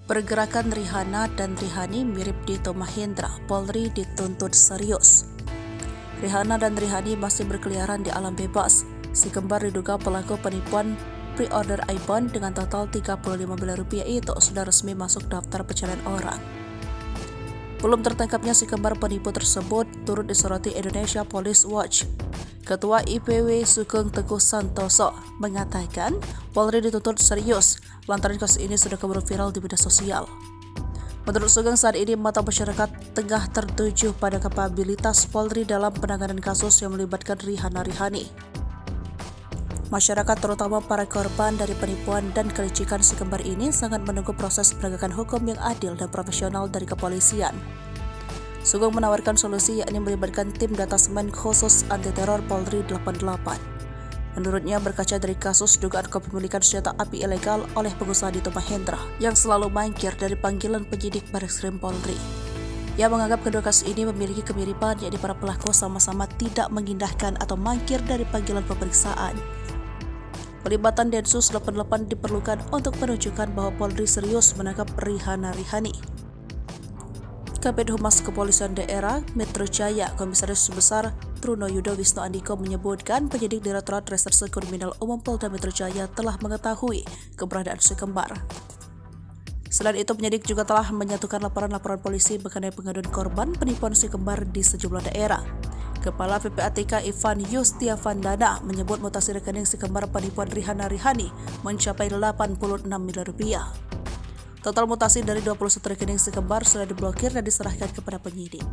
Pergerakan Rihanna dan Rihani mirip Dito Mahendra, Polri dituntut serius. Rihanna dan Rihani masih berkeliaran di alam bebas. Si kembar diduga pelaku penipuan pre-order iPhone dengan total Rp35 miliar itu sudah resmi masuk daftar pencarian orang. Belum tertangkapnya si kembar penipu tersebut turut disoroti Indonesia Police Watch. Ketua IPW Sugeng Teguh Santoso mengatakan Polri dituntut serius lantaran kasus ini sudah keburu viral di media sosial. Menurut Sugeng, saat ini mata masyarakat tengah tertuju pada kapabilitas Polri dalam penanganan kasus yang melibatkan Rihani. Masyarakat terutama para korban dari penipuan dan kelicikan si kembar ini sangat menunggu proses penegakan hukum yang adil dan profesional dari kepolisian. Sugeng menawarkan solusi yakni melibatkan tim detasemen khusus anti-teror Polri 88. Menurutnya, berkaca dari kasus dugaan kepemilikan senjata api ilegal oleh pengusaha Dito Mahendra yang selalu mangkir dari panggilan penyidik Barreskrim Polri. Ia menganggap kedua kasus ini memiliki kemiripan, yakni para pelaku sama-sama tidak mengindahkan atau mangkir dari panggilan pemeriksaan. Pelibatan Densus 88 diperlukan untuk menunjukkan bahwa Polri serius menangkap Rihani. Kabid Humas Kepolisian Daerah Metro Jaya, Komisaris Besar Truno Yudo Wisnu Andiko menyebutkan penyidik Direktorat Reserse Kriminal Umum Polda Metro Jaya telah mengetahui keberadaan si kembar. Selain itu, penyidik juga telah menyatukan laporan-laporan polisi mengenai pengaduan korban penipuan si kembar di sejumlah daerah. Kepala PPATK Ivan Yustiavandana menyebut mutasi rekening si kembar penipuan Rihani mencapai Rp86 miliar. Total mutasi dari 21 rekening si kembar sudah diblokir dan diserahkan kepada penyidik.